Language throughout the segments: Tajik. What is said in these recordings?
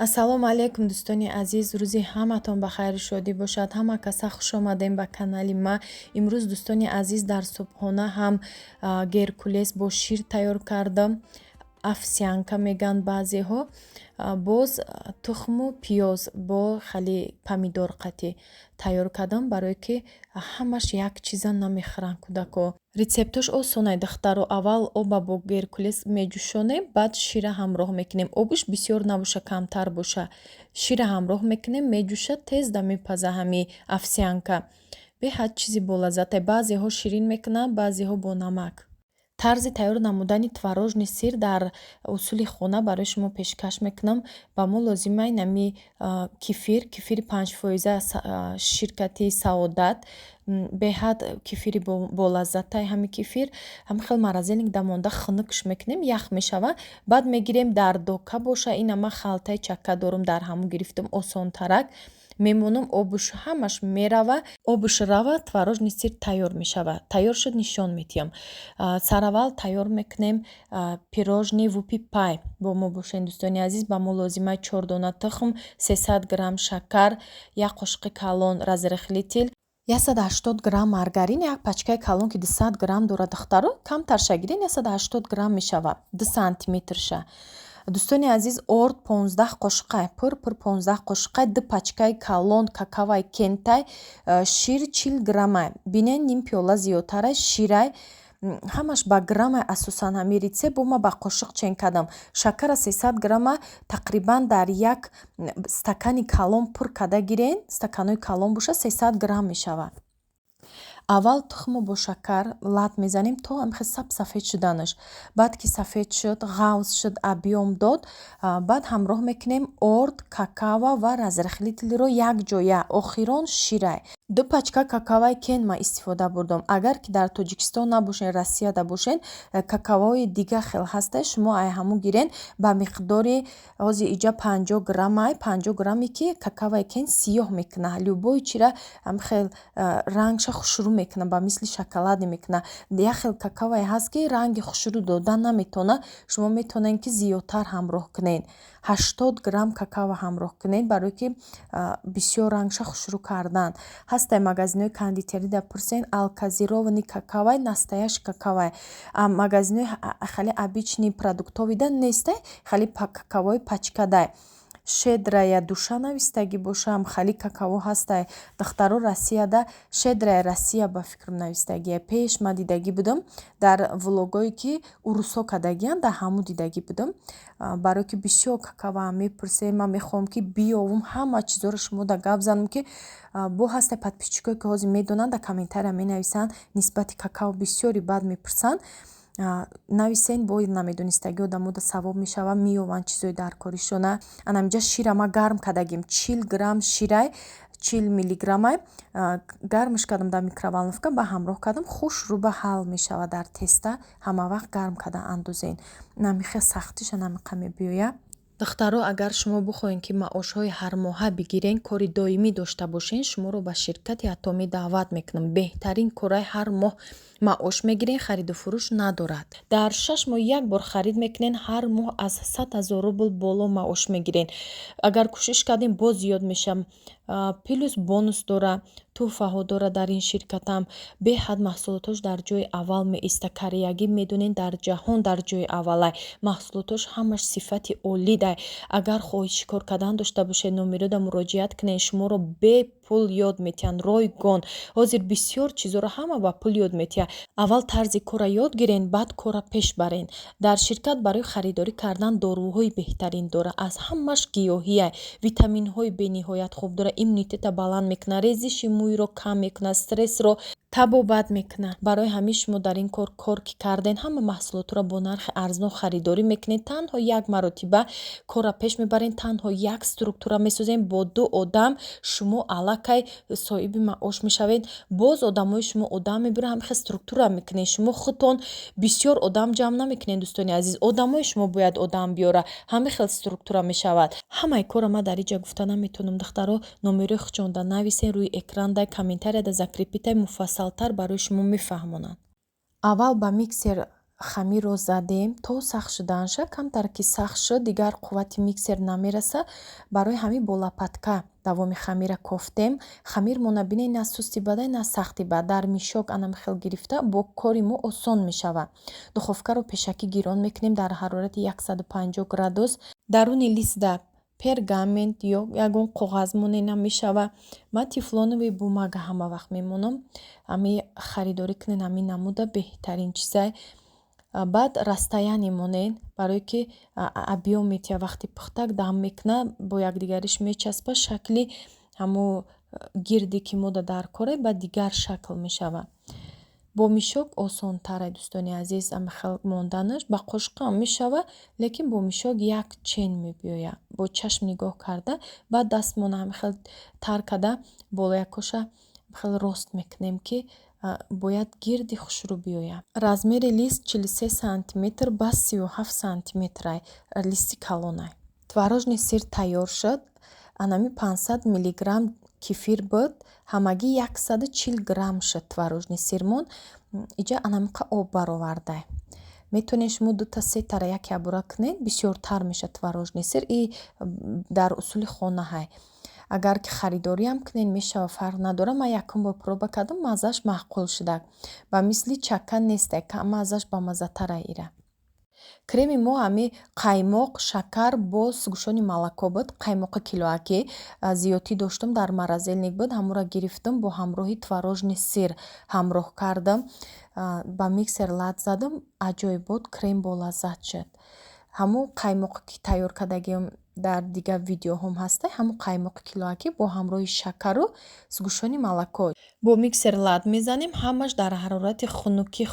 ассалому алайкум дӯстони азиз, рӯзи ҳаматон ба хайру шодӣ бошад. Ҳама каса хуш омадем ба канали ма. Имрӯз дӯстони азиз дар субҳона ҳам геркулес бо шир тайёр кардам. Овсянка мегӯянд баъзеҳо. Боз тухму пиёз бо хали помидор қатӣ тайёр кардам, барое ки ҳамаш як чиза намехӯранд кӯдако. Рецепташ осон аст духтаро. Аввал оба бо геркулес меҷӯшонем, баъд шира ҳамроҳ мекунем. Обиш бисёр набоша, камтар боша. Шира ҳамроҳ мекунем, меҷӯшад, тез мепаза ҳами овсянка. Беҳад чизи болаззате. Баъзеҳо ширин мекунанд, баъзеҳо бо намак. тарзи тайёр намудани творожни сир дар усули хона барои шумо пешкаш мекунам. Ба мо лозима нами кефири 5% ширкати Саодат. Беҳад кефири болаззатай ҳами кефир. Ҳам хел маразелик дамонда хунукш мекунем, ях мешава. Баъд мегирем дар дока боша. Ина ман халтаи чакка дорам, дар ҳамон гирифтам, осонтарак. Мемонам обуш ҳамаш мерава. Обуш рава, творожни сир тайёр мешава. Тайёр шуд, нишон медиҳам. Сараввал тайёр мекунем пирожни вупи пай. Бо мо бошен дӯстони азиз. Ба мо лозимаи 4 дона тухм, 300 грамм шакар, 1 қошиқи калон разрыхлитель, 180 грамм маргарин, як пачкаи калон ки 200 грамм дорад духтаро, камтарша гирен, 180 грамм мешава, 2 сантиметрша. Дӯстони азиз, орд 15 қошиқай, пур 15 қошиқай, 2 пачкаи калон какаваи кентай, шир 40 граммай. Бинен ним пиёла зиёдтарай, ширай ҳамаш ба граммай асосан ҳами рецепт бо ма ба қошиқ чен кардам. Шакара 300 грамма тақрибан дар як стакани калон пур када гирен, стаканои калон боша 300 грамм мешава. Аввал тухму бо шакар лат мезанем то амхе сафед шуданаш. Баъд ки сафед шуд, ғавз шуд, объем дод, баъд ҳамроҳ мекунем орд, какао ва разрыхлителро якҷоя. Охирон ширай. 2 пачка какаваи кен ма истифода бурдам. Агар ки дар Тоҷикистон набошен, Россияда бошен, какаои дига хел ҳаста. Шумо ай ҳамун гирен ба миқдори ҳозир иҷа 50 граммай, 50 грамми ки какаваи кен сиёҳ мекуна. Любой чира ам хел рангша хушрӯ мекуна, ба мисли шоколаде мекуна. Як хел какавае ҳаст ки ранги хушрӯ додан наметона. Шумо метонен ки зиёдтар ҳамроҳ кунен. 80 грамм какао ҳамроҳ кунед, барое ки бисёр рангша хушрӯ кардан. Ҳастай магазинои кондитери да пурсен, алказированный какао, настоящий какао. Магазинои хали обычный продуктовида нестай, хали какаои пачкадай. Шедрая душа навистагӣ бошам, хали какао ҳастай. Духтаро Россияда шедрая Россия ба фикрам навистагӣ. Пеш ма дидагӣ будам дар влогое ки урусҳо кадагиянд, да ҳаму дидагӣ будам. Барое ки бисёр какао мепурсем, ман мехоҳам ки биёвум ҳама чизоро шумо да гап занам ки бо ҳастай подписчикое ки ҳозир медонанд, да комментария менависанд, нисбати какао бисёри бад мепурсанд. Нависен бо намедонистагӣ одамода савоб мешава, меёванд чизои дар коришона. Анамиҷа ширама гарм кадагим, 40 грамм ширай, 40 миллиграммай гармш кардам дар микроволновка, ба ҳамроҳ кардам, хушрӯба ҳал мешава дар теста. Ҳама вақт гарм када андозен. Намихе сахтиша намиқа мебиёя. духтаро, агар шумо бихоҳед ки маошҳои ҳармоҳа бигирен, кори доимӣ дошта бошен, шуморо ба ширкати Атоми даъват мекунам. Беҳтарин кораи ҳар моҳ маош мегирен, хариду фурӯш надорад. Дар 6 моҳ як бор харид мекунен, ҳар моҳ аз 100 000 рубл боло маош мегирен. Агар кӯшиш кардем боз зиёд мешам. Плюс бонус дора, туҳфаҳо дора дар ин ширкатам. Беҳад маҳсулотош дар ҷои аввал меиста. Кореягӣ медонен дар ҷаҳон дар ҷои аввалай. Маҳсулотош ҳамаш сифати олидай. Агар хоҳиши кор кардан дошта бошед, номерода муроҷиат кунед, шуморо бепул ёд метиҳанд. Ройгон ҳозир бисёр чизоро ҳама ба пул ёд метиҳад. Аввал тарзи кора ёд гирен, баъд кора пеш барен. Дар ширкат барои харидорӣ кардан доруҳои беҳтарин дора. Аз ҳамаш гиёҳияй. Витаминҳои бениҳоят хуб дора. Иммунитета баланд мекуна, резиши мӯйро кам мекуна, стрессро табобат мекуна. Барои ҳамин шумо дар ин кор ки карден, ҳама маҳсулотро бо нархи арзон харидорӣ мекунед. Танҳо як маротиба кора пеш мебарен, танҳо як структура месозен. Бо 2 одам шумо аллакай соҳиби маош мешавед. Боз одамои шумо одам мебиранд, ҳамихе структура мекунед. Шумо худтон бисёр одам ҷамъ намекунед дӯстони азиз. Одамои шумо бояд одам биёра. ҳамихел структура мешавад. Ҳамаи кора ма дар иҷа гуфта наметонам. духтаро, номерои хучонда нависен рӯи экран, дай комментария да закрепитай муфассалтар барои шумо мефаҳмонанд. Аввал ба миксер хамирро задем то сахт шуданша. Камтар ки сахт шуд, дигар қуввати миксер намераса. Барои ҳамин бо лопатка давоми хамира кофтем. Хамир мо набинед на сусти бадай на сахти ба. Дар мишок анамихел гирифта бо кори мо осон мешава. Духовкаро пешакӣ гирон мекунем дар ҳарорати 150 градус. Даруни листа пергамент ё ягон коғаз монена мешава. Ман тефлонови бумага ҳама вақт мемонам. Ами харидорӣ кунен ҳамин намуда беҳтарин чизай. Баъд растаяни монен, барое ки объемит я вақти пухтак дам мекуна бо якдигариш мечаспа, шакли ҳамо гирди ки мода дар коре ба дигар шакл мешава. Бо мишок осонтаре дӯстони азиз амихел монданаш. Ба қошуқам мешава, лекин бо мишок як чен мебиёяд. Бо чашм нигоҳ карда баъд дастмона амихел тар када болоякоша амихел рост мекунем ки бояд гирди хушрӯ биёяд. Размери лист 43 сантиметр ба 37 сантиметрай листи калонай. Творожный сир тайёр шуд. Анами 500 миллиграмм кефир буд. Ҳамагӣ 140 грамм шуд творожный сирмон. Иҷа анамиқа об баровардай. Метавонед шумо 2-3 тара яке абура кунед, бисёртар мешад творожный сир. И дар усули хонаҳай. Агар ки харидориам кунед мешава, фарқ надора. Ман якум бор проба кардам, маззаш маъқул шуда. Ба мисли чакка нестай, кам маззаш ба маззатарай ира. Креми мо ҳами қаймоқ, шакар бо сугушони молоко буд. Қаймоқи килоакӣ зиёдӣ доштам, дар морозилник буд. Ҳамура гирифтам, бо ҳамроҳи творожный сир ҳамроҳ кардам. Ба миксер лад задам, аҷоиб буд, крем бо лаззат шуд. ҳамо қаймоқи ки тайёр кардагиам дар дигар видеоҳом ҳастай, ҳамо қаймоқи килоакӣ бо ҳамроҳи шакару сугушони молоко бо миксер лад мезанем. Ҳамаш дар ҳарорати хунуки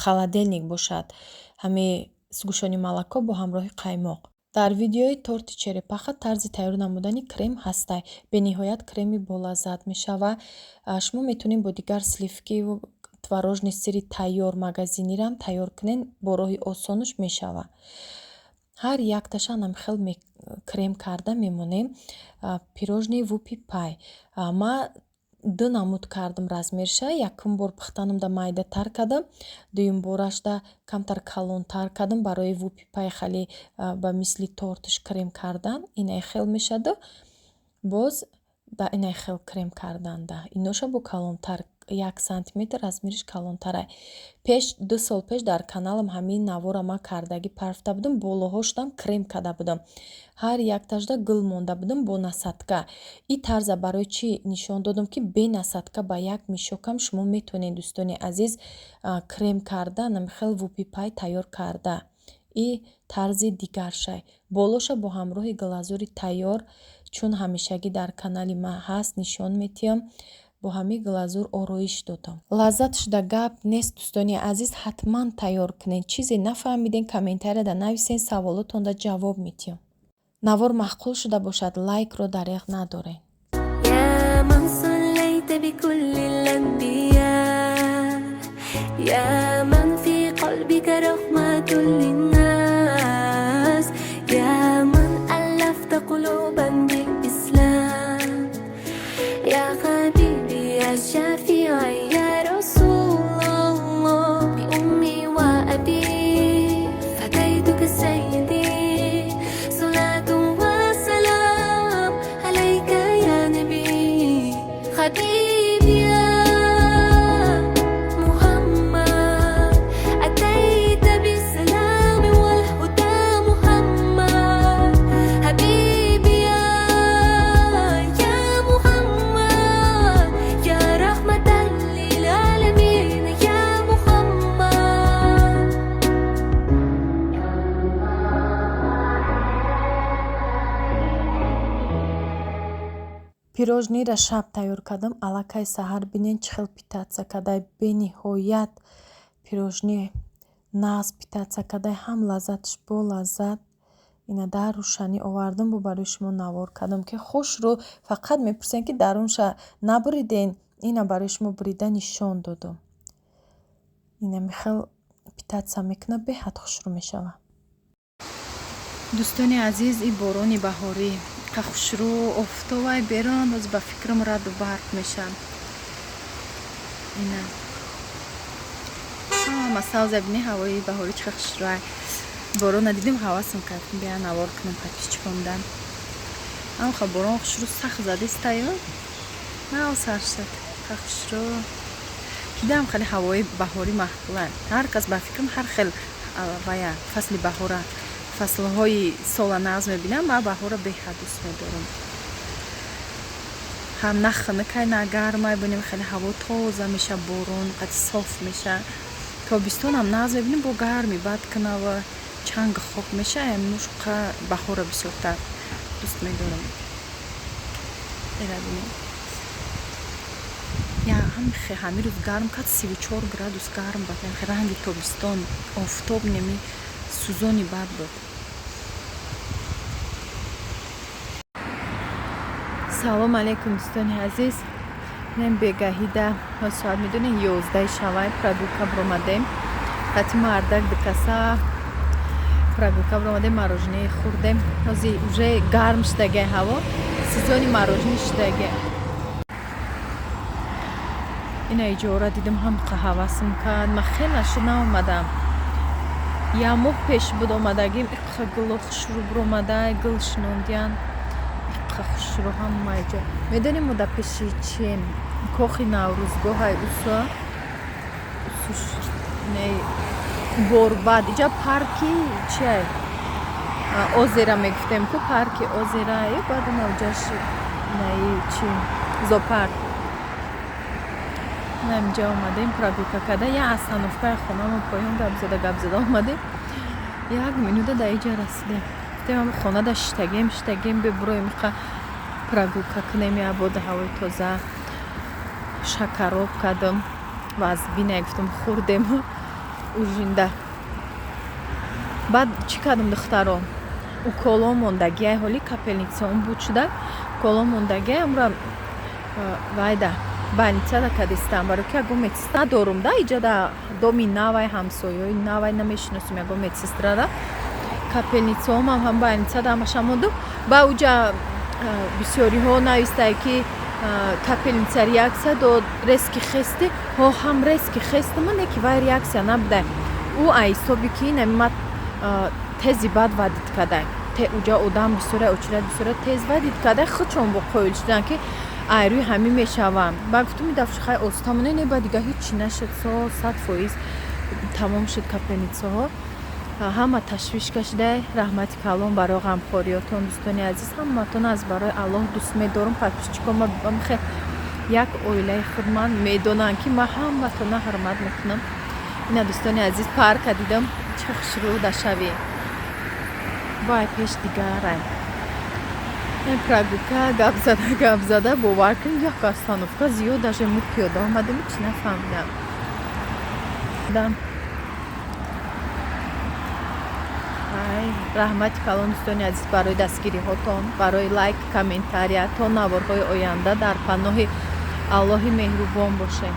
холодильник бошад. ҳами сугушони молоко бо ҳамроҳи қаймоқ. Дар видеои торти черепаха тарзи тайёр намудани крем ҳастай. Бениҳоят креми болаззат мешава. Шумо метавонед бо дигар сливки творожный сири тайёр магазинирам тайёр кунен, бо роҳи осонуш мешава. ҳар якташа намихел крем карда мемонем. Пирожни вупи пай. Ма 2 намуд кардам размерша. Якум бор пухтанамда майдатар кардам, дуюм борашда камтар калонтар кардам. Барои вупи пай хеле ба мисли тортиш крем кардан инай хел мешаду. Боз ба инай хел крем карданда. Иноша бо калонтар 1 сантиметр размериш калонтарай. 2 сол пеш дар каналам ҳамин навора ма кардагӣ парфта будам. Болоҳоштам крем када будам. ҳар якташда гул монда будам бо насадка. И тарза барои чи нишон додам ки бе насадка ба як мишокам шумо метавонед дӯстони азиз крем карда намихел вупи пай тайёр карда. И тарзи дигаршай. Болоша бо ҳамроҳи глазури тайёр, чун ҳамешагӣ дар канали ма ҳаст, нишон метиҳам. Бо ҳамин глазур ороиш додам. Лаззатшда гап нест дӯстони азиз, ҳатман тайёр кунед. Чизе нафаҳмиден комментарияда нависен, саволотонда ҷавоб метиҳам. навор маъқул шуда бошад, лайкро дареғ надоред. يا من صليت بكل الأنبياء يا من في قلبك رحمة للناس يا من ألفت قلوبا بالإسلام يا حبيبي يا شفيعي يا رسول الله بأمي وأبي فديتك سيدي صلاة وسلام عليك يا نبي حبيبي يا محمد أتيت بالسلام والهدى محمد حبيبي يا محمد يا رحمة للعالمين يا محمد. пирожниро шаб тайёр кардам. Аллакай саҳар бинен чӣ хел питатса кадай. Бениҳоят пирожни нағз питатса кадай. Ҳам лаззатш бо лаззат. Ина дар рӯшанӣ овардам бо барои шумо навор кардам ки хушрӯ. Фақат мепурсен ки дарунша набуриден. Ина барои шумо бурида нишон додам. Ина михел питатса мекуна, беҳад хушрӯ мешава. дӯстони азиз, и борони баҳорӣ ка хушрӯ офтобай берон боз ба фикрам раду барқ мешам. Ина масауза бини ҳавои баҳорӣ чӣ қадр хушрӯа. Борона дидим ҳавасм кардим бия навор кунам патишчикомдан. Амха борон хушрӯ сахт задистаю. Нав сар шуд. Хушрӯ. Кидам хеле ҳавои баҳорӣ маҳбубан. Ҳар кас ба фикрам ҳар хел вая фасли баҳора фаслҳои сола нағз мебинам. Ма баҳора беҳад дӯст медорам. ҳам на хунукай на гармай бинем хеле ҳаво тоза меша, борон қад соф меша. Тобистонам нағз мебинем бо гарми бад канава чанг хоб меша. Мушқа баҳора бисёртар дӯст медорам. Эра бинем. Я ҳамин рӯз гарм кад 34 градус гарм бад. Ранги тобистон офтоб неми сӯзони бад буд. салом алейкум дӯстони азиз. Мен бегаҳида соат медонем 11 шавай прогулка бромадем. Хати мардак дикаса прогулка бромадем, мороженое хӯрдем. ҳозир уже гарм шудаги ҳаво, сезони мороженое шудаги. ина иҷора дидам ҳамқа ҳавасм кард. Ман хеле шуд наомадам. Я моҳ пеш буд омадагим. Иққа гуло хушрӯ бромада, гул шинондиян. Иққа хушрӯ ҳамаи ҷо. Медонем мо дар пеши чием? Кохи Наврӯзгоҳай усо. Не борбад. Иҷа парки чиай? Озера мегуфтем ку парки озера. Ё баъд навҷаш наи чи зоопарк. Намҷа омадем прогулка карда. Я аз остановкаи хонамон поён гап зада омадем. 1 минута дар иҷа расидем. Гуфтем хонада штагем биброем иқа прогулка кунем. Я боди ҳавои тоза. Шакароб кардам. Вазбина гуфтам хӯрдем. Ужинда. Баъд чӣ кардам духтаро? Уколо мондагиай ҳоли капелнитсаон буд шуда. Уколо мондагиай амра вайда больницада кадистам. Баро ки ягон медсестра надорум да иҷа да доми навай ҳамсоёи навай намешиносим ягон медсестрара. Капелнитсаомам ҳам больницада ҳамашам мондум. Ба уҷа бисёриҳо навистае ки капелница реаксия дод, резки хести. Ҳам резки хести ман ки вай реаксия набудай. Ӯ айсоби ки намат тези бад вадид кадай. Уҷа одам бисёра очрат бисёра тез вадид кадай. Хучон бо қоил шудан ки айрӯи ҳамин мешавам. Ба гуфтум дафш хай остамоне не ба дига ҳичи нашуд. 100% тамом шуд капелницаҳо. ҳама ташвиш кашидай. Раҳмати калон барои ғамхориётон дӯстони азиз. Ҳаматон аз барои Аллоҳ дӯст медорам. Подписчикома бамхе як оилаи худ ман медонанд ки ман ҳаматона ҳурмат мекунам. Ина дӯстони азиз парка дидам. Чӣ хушрӯ да шавӣ. Бай пеш дигарай. Ин прогулка гап зада бовар кунед як остановка зиёд даже мо пиёда омадем чӣ нафаҳмидам. Раҳмати калон дӯстони азиз барои дастгириҳотон, барои лайк, комментария. То наворҳои оянда дар паноҳи Аллоҳи меҳрубон бошем.